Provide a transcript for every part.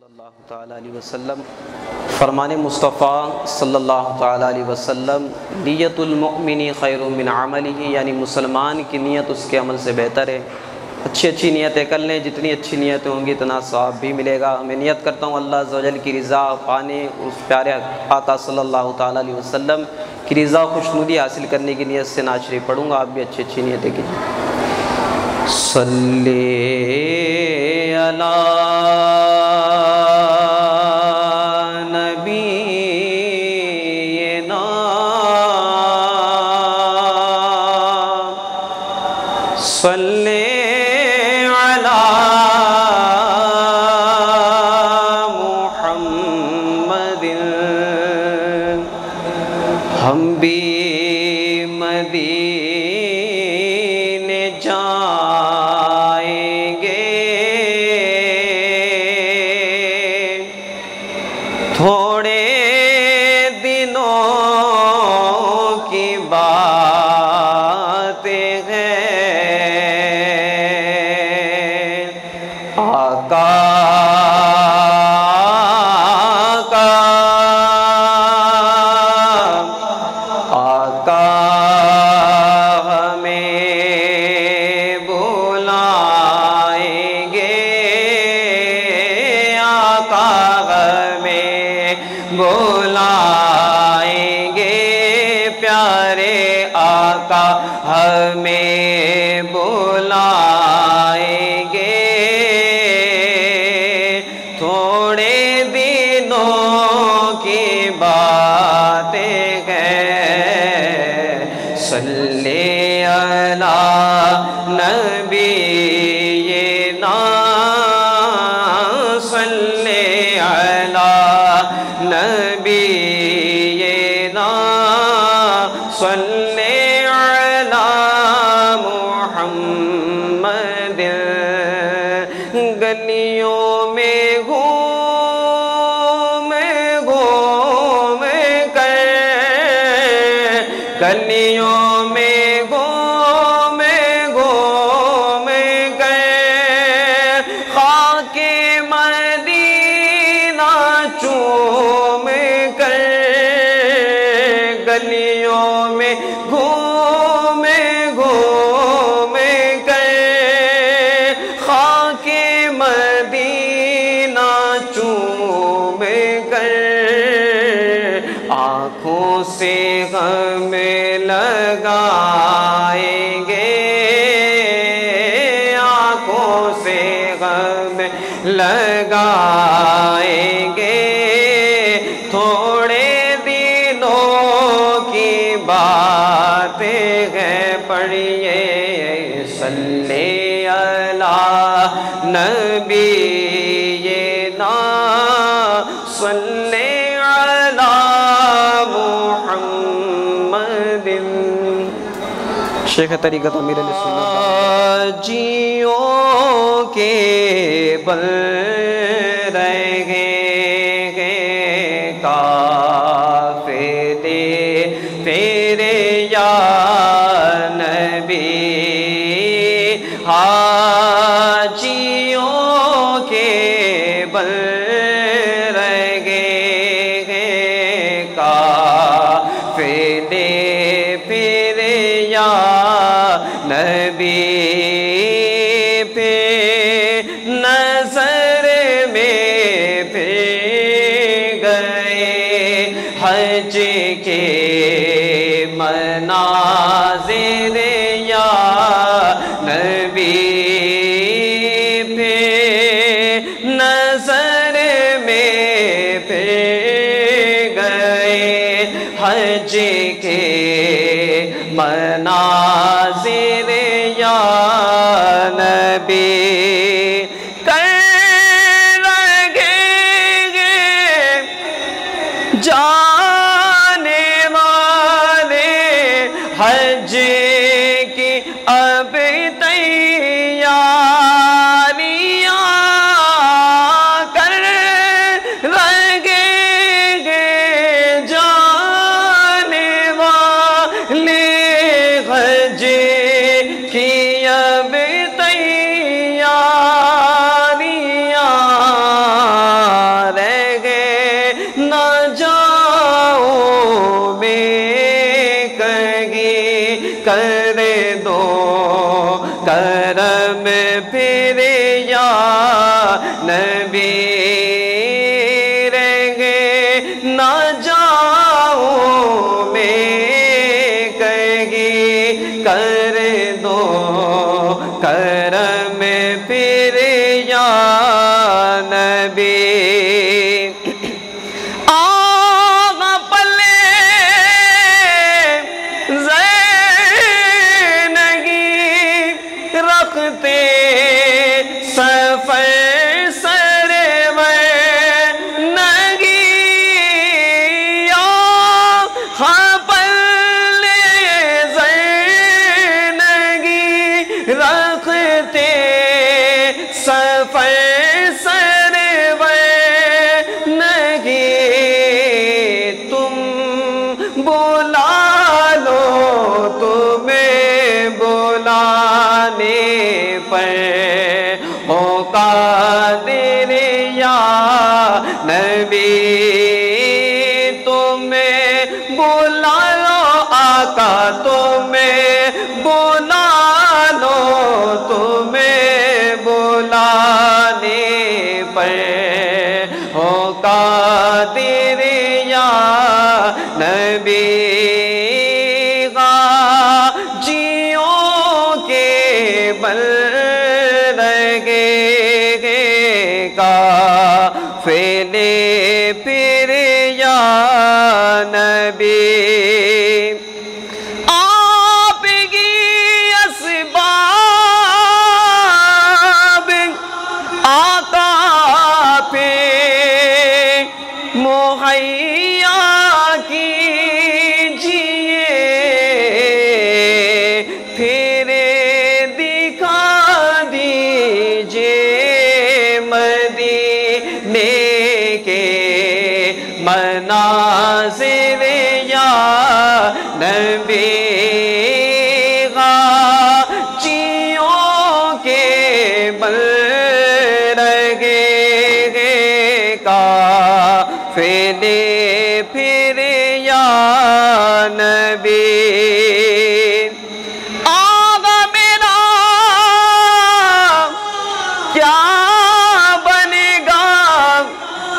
صلی اللہ تعالیٰ علیہ وسلم فرمان مصطفیٰ صلی اللہ تعالیٰ علیہ وسلم نیت المؤمن خیر من عملہ، یعنی مسلمان کی نیت اس کے عمل سے بہتر ہے۔ اچھی نیتیں کر لیں، جتنی اچھی نیتیں ہوں گی اتنا ثواب بھی ملے گا۔ میں نیت کرتا ہوں اللہ عز و جل کی رضا پانے، اس پیارے آقا صلی اللہ تعالیٰ علیہ وسلم کی رضا خوشنودی حاصل کرنے کی نیت سے نعت شریف پڑھوں گا، آپ بھی اچھی نیتیں کیجیے۔ صلی علی نبینا صلی علی محمد، ہم بھی مدینے جائیں گے، تھوڑے دنوں کی باتیں ہیں، آقا بلائیں گے، پیارے آقا ہمیں بلائیں گے، تھوڑے دنوں کی باتیں ہیں۔ صلی علی نبینا صلی علی نبینا صلی علی محمد، گلیوں میں گھوم کر، گلیوں میں گھوم کر، خاک مدینہ چوم کر، گلیوں میں گھوم کر، خاک مدینہ چوم کر، آنکھوں سے غم لگائیں گے، آنکھوں سے غم لگائیں گے، تھوڑے دنوں کی باتیں ہیں۔ پڑھیے صلی علی نبینا صلی علی محمد، شیخ طریقت امیر علیہ سنت جیوں کے بل رہے ہیں قافلے تیرے یا نبی، حاجیوں کے بل رہے ہیں قافلے تیرے یا نبی، پہ نظر میں پھر گئے حج کے مناظر یا نبی، پہ نظر میں پھر گئے حج کے مناظر یا نبی، کر لگیں گے جانے والے حج کی اب تیاریاں، کر لگیں گے جانے والے حج کی اب تیاریاں، کر دو کرم پھر یا نبی رہ گئے نہ جاؤں میں کہیں کر دو کرم پھر یا نبی آغا پلے زینگی رکھتے سفر رکھتے سفر سرورنگی تم بلا لو تمہیں بلانے پر ہو قادر یا نبی تمہیں بلا لو آقا تمہیں بلا تمہیں بلانے پر ہو قادر یا نبی غازیوں کے بل رگے قافلے پھر یا نبی مہیا کیجئے پھر دکھا دیجئے مدینے کے مناظر یا نبی غازیوں کے بل رگے قافلے پھر یا نبی آقا میرا کیا بنے گا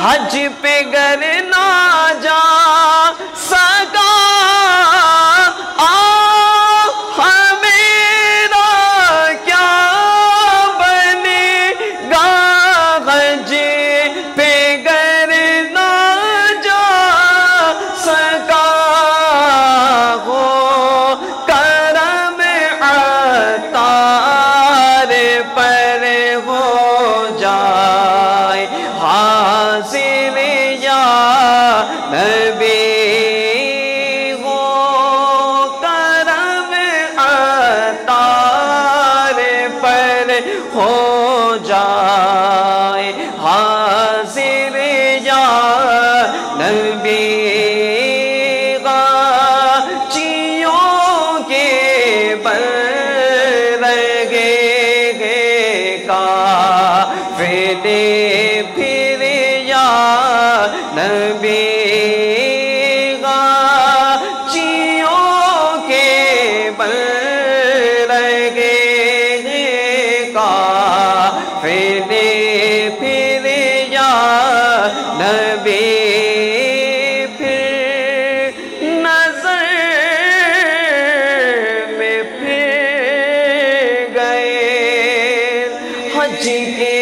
حج پہ گر نہ جا سکا میرا کیا بنے گا حج پہ گر پر ہو جائے حاضر یا نبی ہو کرم عطار پر ہو جائے حاضر یا نبی غازیوں کے بل قافلے پھر یا نبی غازیوں کے بل رگے قافلے پھر یا نبی پھر نظر میں پھر گئے حج کے